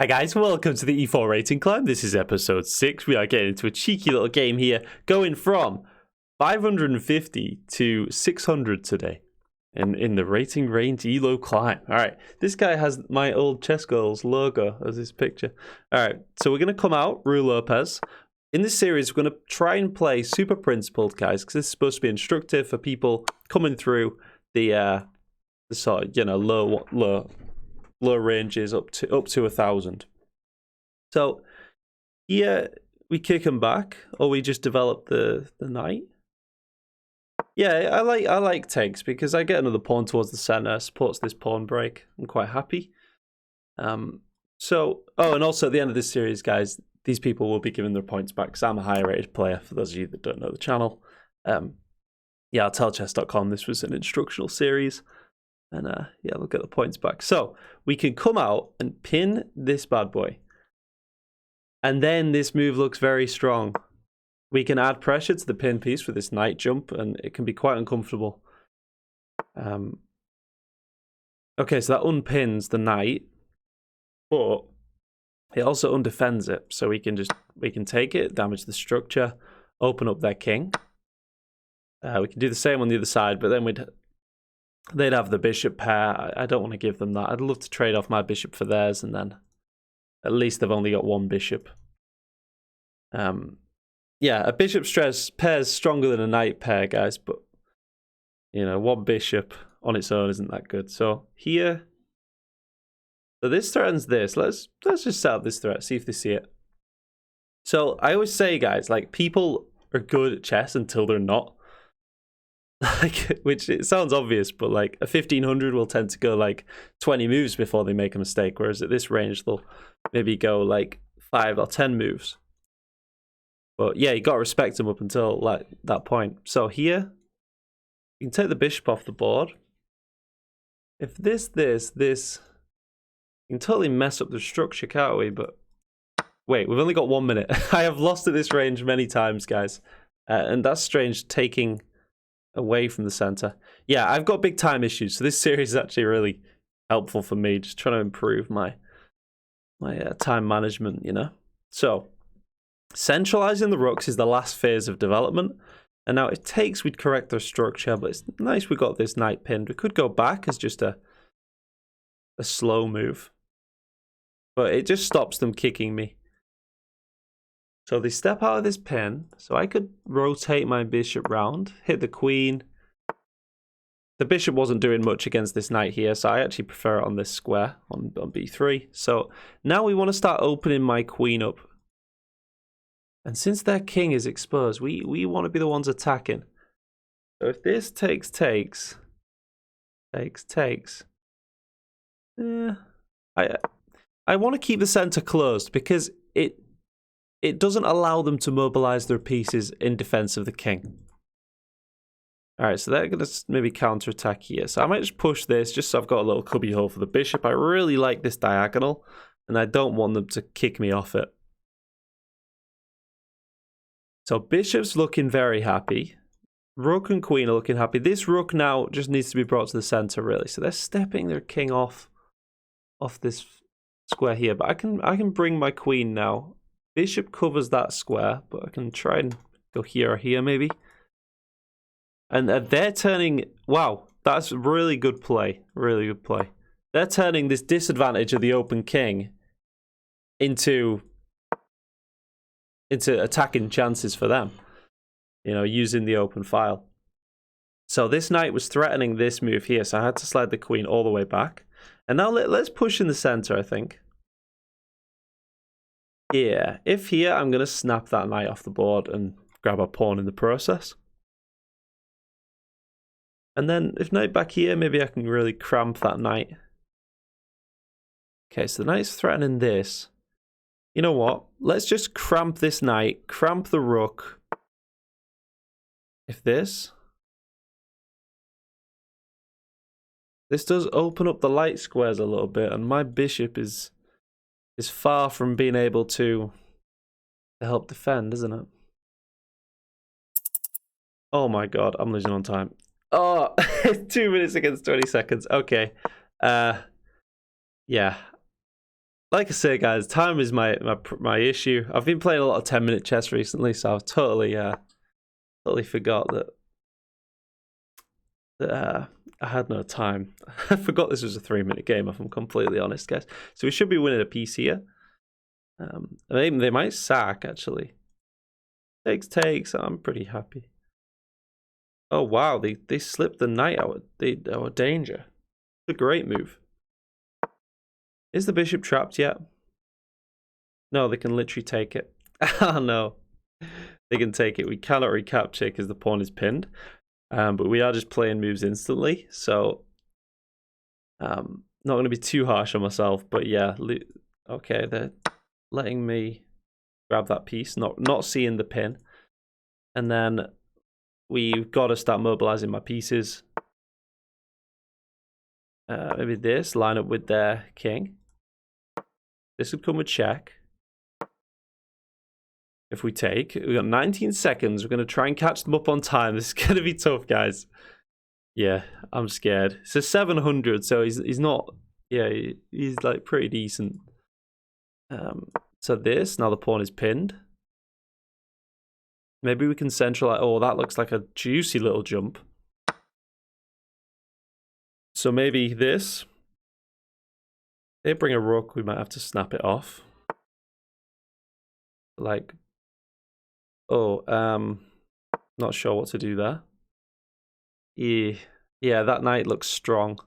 Hi guys, welcome to the E4 rating climb. This is episode 6. We are getting into a cheeky little game here, going from 550 to 600 today in the rating range ELO climb. Alright, this guy has my old Chess Girls logo as his picture. Alright, so we're going to come out, Rue Lopez. In this series, we're going to try and play super principled, guys, because this is supposed to be instructive for people coming through the sort of, you know, low ranges up to 1,000. So here we kick him back, or we just develop the knight. Yeah, I like takes because I get another pawn towards the center, supports this pawn break. I'm quite happy. And also at the end of this series, guys, these people will be given their points back because I'm a higher rated player. For those of you that don't know the channel, yeah, I'll tell chess.com this was an instructional series. And yeah, we'll get the points back. So we can come out and pin this bad boy. And then this move looks very strong. We can add pressure to the pin piece with this knight jump, and it can be quite uncomfortable. Okay, so that unpins the knight, but it also undefends it. So we can take it, damage the structure, open up their king. We can do the same on the other side, but then they'd have the bishop pair. I don't want to give them that. I'd love to trade off my bishop for theirs, and then at least they've only got one bishop. Yeah, a bishop pair is stronger than a knight pair, guys, but you know, one bishop on its own isn't that good. So here, so this threatens this. Let's just set up this threat, see if they see it. So I always say, guys, like, people are good at chess until they're not. Like, which it sounds obvious, but like a 1500 will tend to go like 20 moves before they make a mistake, whereas at this range they'll maybe go like 5 or 10 moves. But yeah, you got to respect them up until like that point. So here, you can take the bishop off the board. If this, you can totally mess up the structure, can't we? But wait, we've only got 1 minute. I have lost at this range many times, guys, and that's strange, taking away from the center. Yeah, I've got big time issues, so this series is actually really helpful for me, just trying to improve my time management, you know. So centralizing the rooks is the last phase of development, and now it takes we'd correct their structure, but it's nice we got this knight pinned. We could go back as just a slow move, but it just stops them kicking me. So they step out of this pin, so I could rotate my bishop round, hit the queen. The bishop wasn't doing much against this knight here, so I actually prefer it on this square, on b3. So now we want to start opening my queen up. And since their king is exposed, we want to be the ones attacking. So if this takes, yeah, I want to keep the center closed because it doesn't allow them to mobilize their pieces in defense of the king. Alright, so they're going to maybe counterattack here. So I might just push this just so I've got a little cubby hole for the bishop. I really like this diagonal, and I don't want them to kick me off it. So bishop's looking very happy. Rook and queen are looking happy. This rook now just needs to be brought to the center, really. So they're stepping their king off this square here. But I can bring my queen now. Bishop covers that square, but I can try and go here or here maybe. And they're turning... Wow, that's really good play. Really good play. They're turning this disadvantage of the open king into attacking chances for them. You know, using the open file. So this knight was threatening this move here, so I had to slide the queen all the way back. And now let's push in the center, I think. Yeah, if here, I'm going to snap that knight off the board and grab a pawn in the process. And then if knight back here, maybe I can really cramp that knight. Okay, so the knight's threatening this. You know what? Let's just cramp this knight, cramp the rook. If this does open up the light squares a little bit, and my bishop is far from being able to help defend, isn't it? Oh my god, I'm losing on time. Oh, 2 minutes against 20 seconds. Okay. Yeah. like I say, guys, time is my issue. I've been playing a lot of 10-minute chess recently, so I've totally forgot that I had no time. I forgot this was a 3-minute game, if I'm completely honest, guys. So we should be winning a piece here. They might sack, actually. Takes. I'm pretty happy. Oh, wow. They slipped the knight out of danger. It's a great move. Is the bishop trapped yet? No, they can literally take it. Oh, no. They can take it. We cannot recapture because the pawn is pinned. But we are just playing moves instantly. So, not going to be too harsh on myself. But yeah, okay, they're letting me grab that piece, not seeing the pin. And then we've got to start mobilizing my pieces. Maybe this, line up with their king. This would come with check. If we take, we've got 19 seconds. We're going to try and catch them up on time. This is going to be tough, guys. Yeah, I'm scared. It's a 700, so he's not, yeah, he's like pretty decent. So this, now the pawn is pinned. Maybe we can centralize. Oh, that looks like a juicy little jump. So maybe this. They bring a rook, we might have to snap it off. Like, oh, not sure what to do there. Yeah, that knight looks strong.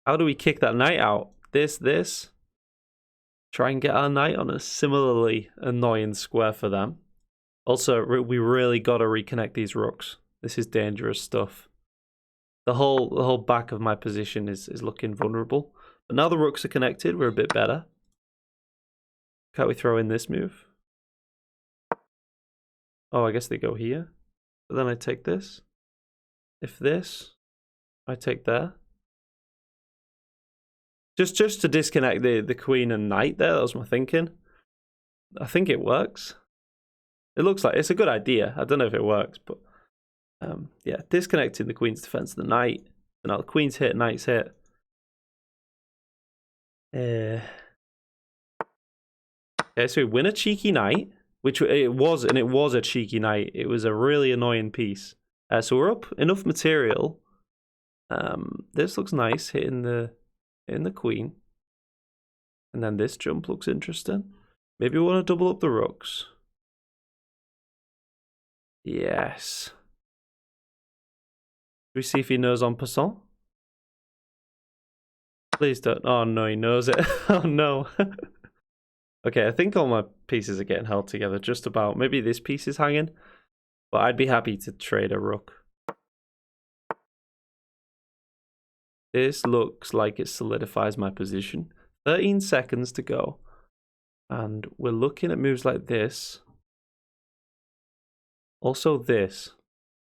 How do we kick that knight out? This. Try and get our knight on a similarly annoying square for them. Also, we really got to reconnect these rooks. This is dangerous stuff. The whole back of my position is looking vulnerable. But now the rooks are connected, we're a bit better. Can't we throw in this move? Oh, I guess they go here. But then I take this. If this, I take there. Just to disconnect the queen and knight there, that was my thinking. I think it works. It looks like it's a good idea. I don't know if it works, but yeah, disconnecting the queen's defense of the knight. So now the queen's hit, knight's hit. Okay, so we win a cheeky knight, which it was, and it was a cheeky knight. It was a really annoying piece. So we're up enough material. This looks nice, hitting the queen. And then this jump looks interesting. Maybe we want to double up the rooks. Yes. We see if he knows en passant. Please don't. Oh no, he knows it. Oh no. Okay, I think all my pieces are getting held together just about. Maybe this piece is hanging, but I'd be happy to trade a rook. This looks like it solidifies my position. 13 seconds to go. And we're looking at moves like this. Also this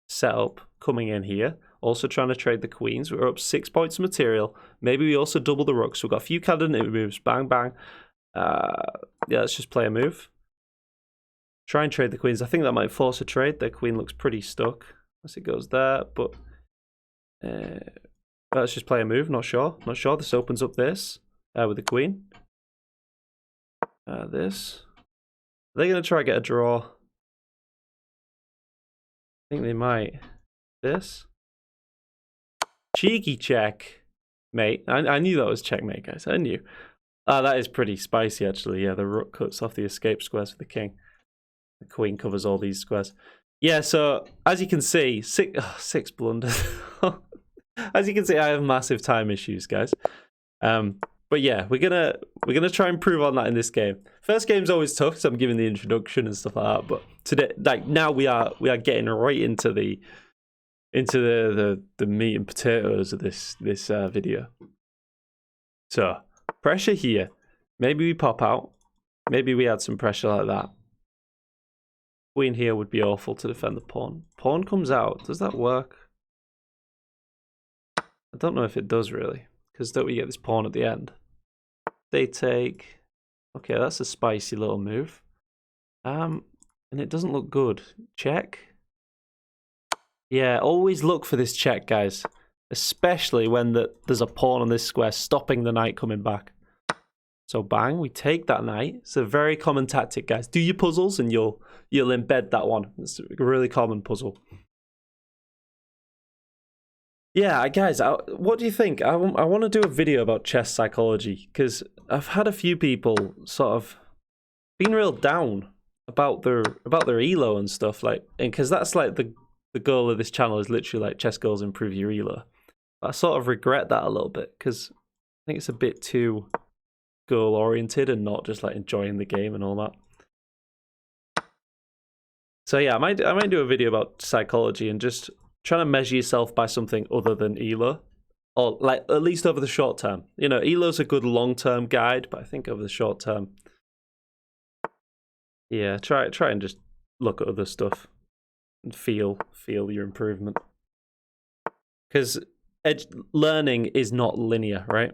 setup coming in here. Also trying to trade the queens. We're up 6 points of material. Maybe we also double the rooks. So we've got a few candidate moves. Bang, bang. Yeah, let's just play a move. Try and trade the queens. I think that might force a trade. Their queen looks pretty stuck as it goes there. But let's just play a move. Not sure. This opens up this with the queen. This. Are they going to try and get a draw? I think they might. This. Cheeky check, mate. I knew that was checkmate, guys. I knew. That is pretty spicy, actually. Yeah, the rook cuts off the escape squares for the king. The queen covers all these squares. Yeah, so as you can see, six blunders. As you can see, I have massive time issues, guys. But yeah, we're gonna try and improve on that in this game. First game's always tough, so I'm giving the introduction and stuff like that. But today, like now, we are getting right into the meat and potatoes of this video. So pressure here. Maybe we pop out. Maybe we add some pressure like that. Queen here would be awful to defend the pawn. Pawn comes out. Does that work? I don't know if it does really, because don't we get this pawn at the end? They take. Okay, that's a spicy little move. And it doesn't look good. Check. Yeah, always look for this check, guys. Especially when there's a pawn on this square stopping the knight coming back. So bang, we take that knight. It's a very common tactic, guys. Do your puzzles and you'll embed that one. It's a really common puzzle. Yeah, guys, what do you think? I want to do a video about chess psychology because I've had a few people sort of been real down about their ELO and stuff, like, and because that's like the goal of this channel is literally like chess goals improve your ELO. But I sort of regret that a little bit because I think it's a bit too goal oriented and not just like enjoying the game and all that. So yeah, I might do a video about psychology and just trying to measure yourself by something other than ELO, or like at least over the short term. You know, ELO's a good long-term guide, but I think over the short term, yeah, try and just look at other stuff and feel your improvement. Because learning is not linear, right?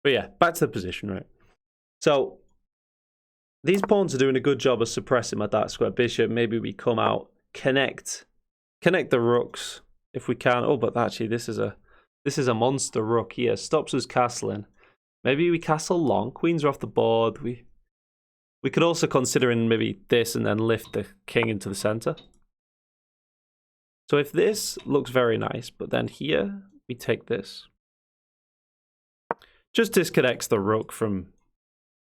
But yeah, back to the position, right? So these pawns are doing a good job of suppressing my dark square bishop. Maybe we come out, connect the rooks if we can. Oh, but actually this is a monster rook here. Stops us castling. Maybe we castle long. Queens are off the board. We could also consider in maybe this and then lift the king into the center. So if this looks very nice, but then here we take this. Just disconnects the rook from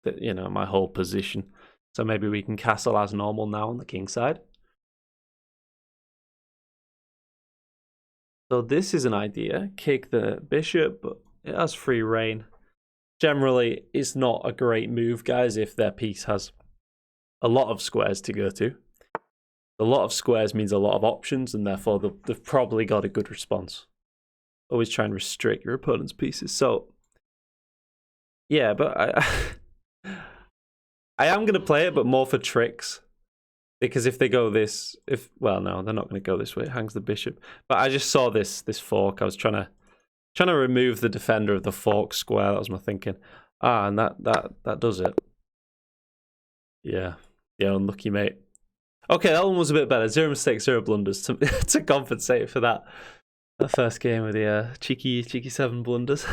the, you know, my whole position. So maybe we can castle as normal now on the king side. So this is an idea. Kick the bishop, but it has free reign. Generally, it's not a great move, guys, if their piece has a lot of squares to go to. A lot of squares means a lot of options, and therefore they've probably got a good response. Always try and restrict your opponent's pieces. So, yeah, but I am going to play it, but more for tricks. Because if they go this, well, no, they're not going to go this way. It hangs the bishop. But I just saw this fork. I was trying to remove the defender of the fork square. That was my thinking. Ah, and that does it. Yeah, unlucky, mate. Okay, that one was a bit better. 0 mistakes, 0 blunders to compensate for that first game with the cheeky 7 blunders.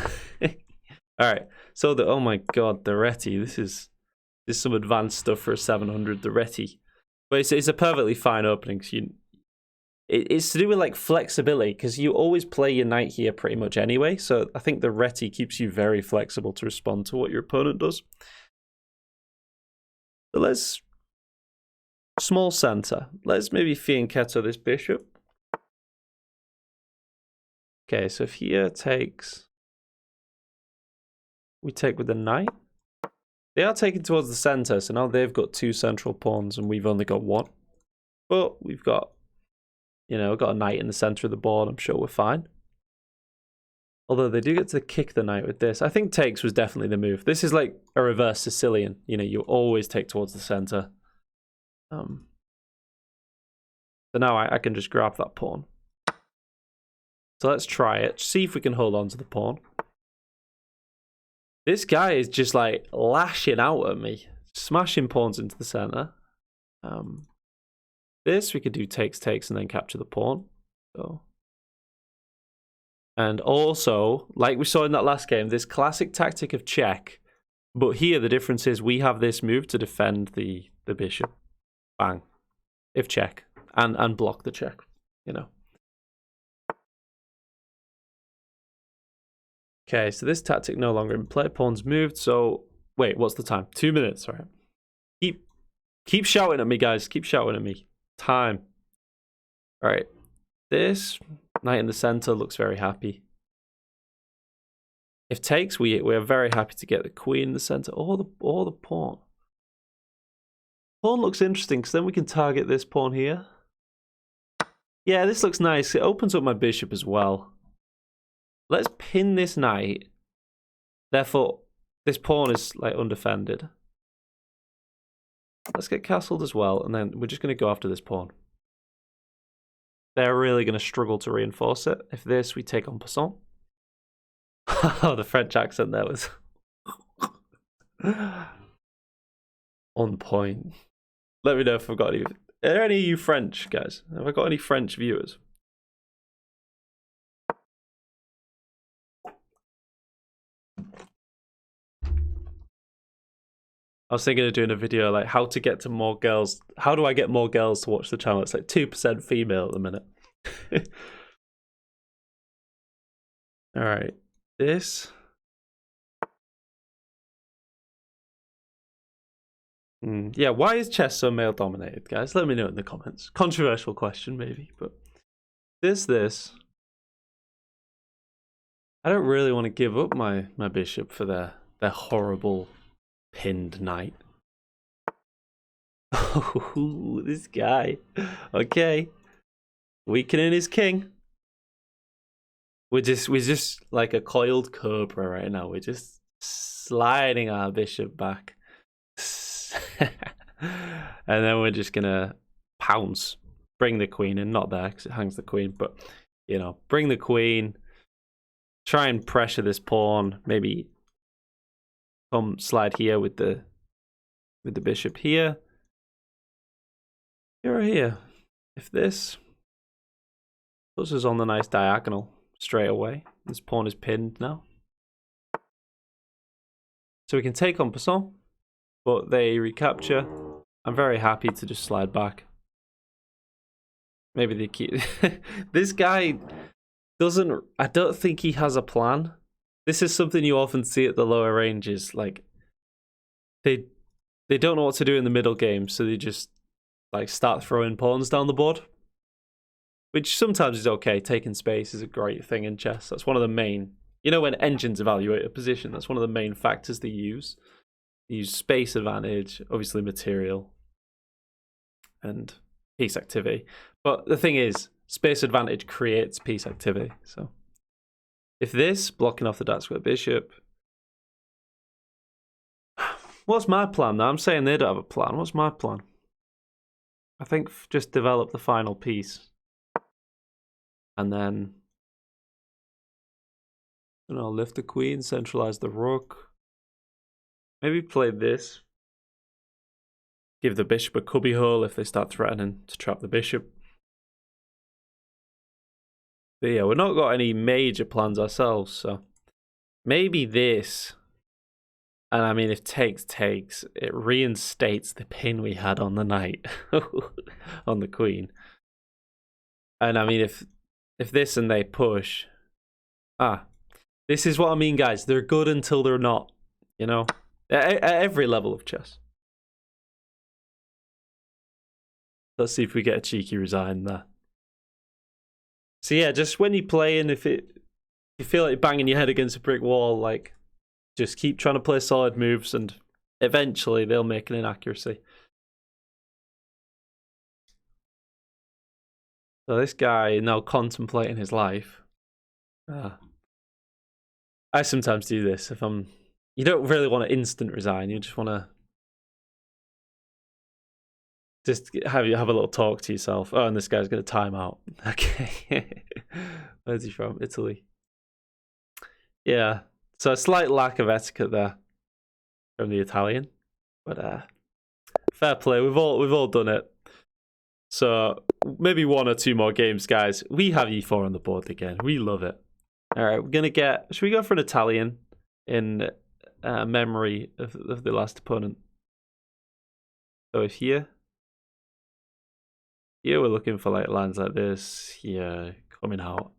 All right, so oh my god, the Reti. This is some advanced stuff for a 700. The Reti. But it's a perfectly fine opening. So it's to do with like flexibility because you always play your knight here pretty much anyway. So I think the Reti keeps you very flexible to respond to what your opponent does. So let's small center. Let's maybe fianchetto this bishop. Okay, so if here takes, we take with the knight. They are taking towards the center, so now they've got 2 central pawns and we've only got 1. But we've got, you know, got a knight in the center of the board. I'm sure we're fine. Although they do get to kick the knight with this. I think takes was definitely the move. This is like a reverse Sicilian. You know, you always take towards the center. So now I can just grab that pawn. So let's try it. See if we can hold on to the pawn. This guy is just like lashing out at me. Smashing pawns into the center. This we could do takes and then capture the pawn. So, and also, like we saw in that last game, this classic tactic of check. But here the difference is we have this move to defend the bishop. Bang. If check. And block the check, you know. Okay, so this tactic no longer in play. Pawn's moved, so wait, what's the time? 2 minutes, all right. Keep shouting at me, guys. Keep shouting at me. Time. All right. This knight in the center looks very happy. If takes, we are very happy to get the queen in the center or the pawn. Pawn looks interesting because then we can target this pawn here. Yeah, this looks nice. It opens up my bishop as well. Let's pin this knight. Therefore, this pawn is like undefended. Let's get castled as well, and then we're just going to go after this pawn. They're really going to struggle to reinforce it. If this, we take en passant. Oh, the French accent there was on point. Let me know if I've got any. Are there any of you French, guys? Have I got any French viewers? I was thinking of doing a video like how to get to more girls. How do I get more girls to watch the channel? It's like 2% female at the minute. All right, this. Yeah, why is chess so male dominated, guys? Let me know in the comments. Controversial question, maybe, but this. I don't really want to give up my bishop for their horrible pinned knight. Oh, this guy. Okay, weakening his king. We're just like a coiled cobra right now. We're just sliding our bishop back. And then we're just gonna pounce, bring the queen in, not there because it hangs the queen, but you know, bring the queen, try and pressure this pawn, maybe come slide here with the bishop here. Here or here. If this puts us on the nice diagonal straight away, this pawn is pinned now. So we can take en passant, but they recapture. I'm very happy to just slide back. Maybe they keep... This guy doesn't... I don't think he has a plan. This is something you often see at the lower ranges. Like, they don't know what to do in the middle game, so they just like start throwing pawns down the board. Which sometimes is okay. Taking space is a great thing in chess. That's one of the main... You know, when engines evaluate a position, that's one of the main factors they use. They use space advantage, obviously material, and piece activity. But the thing is, space advantage creates piece activity. So if this, blocking off the dark square bishop... What's my plan now? I'm saying they don't have a plan. What's my plan? I think just develop the final piece. And then... I'll lift the queen, centralize the rook. Maybe play this. Give the bishop a cubby hole if they start threatening to trap the bishop. But yeah, we've not got any major plans ourselves, so maybe this. And I mean, if takes, it reinstates the pin we had on the knight, on the queen. And I mean, if this and they push, this is what I mean, guys. They're good until they're not, you know, at every level of chess. Let's see if we get a cheeky resign there. So yeah, just when you play and if you feel like banging your head against a brick wall, like, just keep trying to play solid moves and eventually they'll make an inaccuracy. So this guy now contemplating his life. I sometimes do this if I'm... You don't really want to instant resign. You just want to just have a little talk to yourself. Oh, and this guy's going to time out. Okay. Where's he from? Italy. Yeah. So a slight lack of etiquette there from the Italian. But fair play. We've all done it. So maybe one or two more games, guys. We have e4 on the board again. We love it. All right, we're gonna get... Should we go for an Italian in memory of the last opponent? So if here we're looking for like lines like this. Here coming out.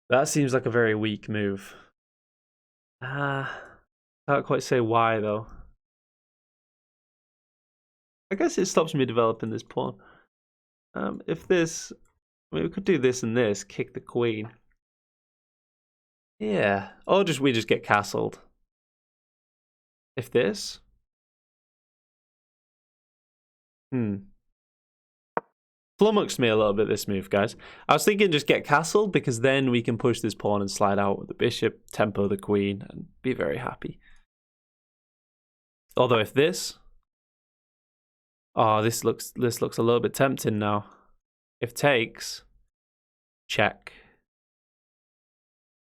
That seems like a very weak move. Can't quite say why though. I guess it stops me developing this pawn. If this... I mean, we could do this and this, kick the queen. Yeah. Or we just get castled. If this. Flummoxed me a little bit, this move, guys. I was thinking just get castled, because then we can push this pawn and slide out with the bishop, tempo the queen, and be very happy. Although if this... Oh, this looks a little bit tempting now. If takes, check,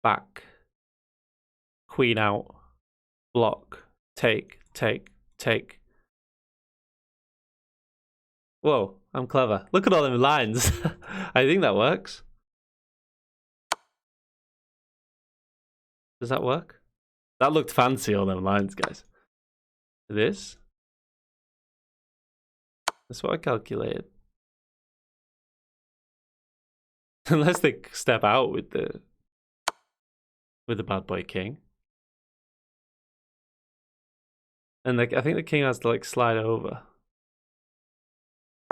back, queen out, block, take. Whoa, I'm clever. Look at all them lines. I think that works. Does that work? That looked fancy on them lines, guys. This? That's what I calculated. Unless they step out with the bad boy king. And like I think the king has to like slide over.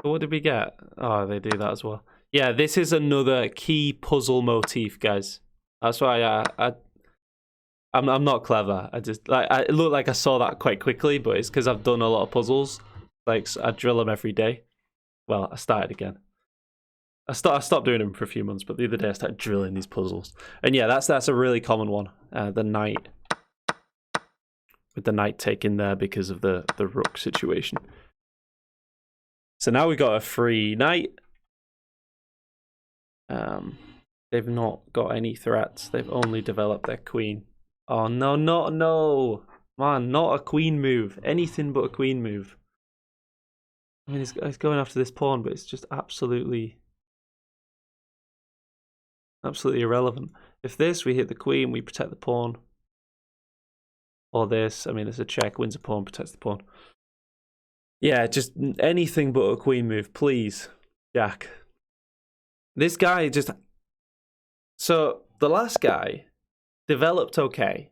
But what did we get? Oh, they do that as well. Yeah, this is another key puzzle motif, guys. That's why I'm not clever. I just like it looked like I saw that quite quickly, but it's because I've done a lot of puzzles. Like I drill them every day. Well, I started again. I stopped doing them for a few months, but the other day I started drilling these puzzles. And yeah, that's a really common one. The knight. With the knight taken there because of the rook situation. So now we got a free knight. They've not got any threats. They've only developed their queen. Oh no, no. Man, not a queen move. Anything but a queen move. I mean, he's going after this pawn, but it's just absolutely irrelevant. If this, we hit the queen, we protect the pawn. Or this, I mean, it's a check, wins a pawn, protects the pawn. Yeah, just anything but a queen move, please, Jack. This guy just... So, the last guy developed okay.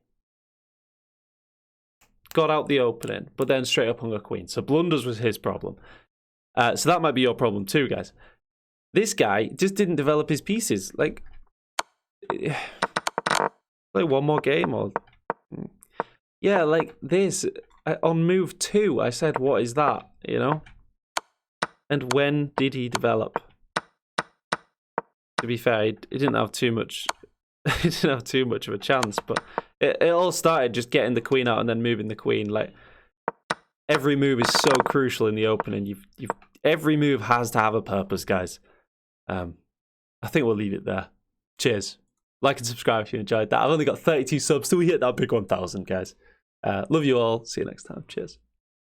Got out the opening, but then straight up hung a queen. So blunders was his problem. So that might be your problem too, guys. This guy just didn't develop his pieces. Like, play one more game or... Yeah, like this, on move 2, I said, what is that, you know? And when did he develop? To be fair, he didn't have too much, he didn't have too much of a chance, but it all started just getting the queen out and then moving the queen. Like, every move is so crucial in the opening. Every move has to have a purpose, guys. I think we'll leave it there. Cheers. Like and subscribe if you enjoyed that. I've only got 32 subs till we hit that big 1,000, guys. Love you all. See you next time. Cheers.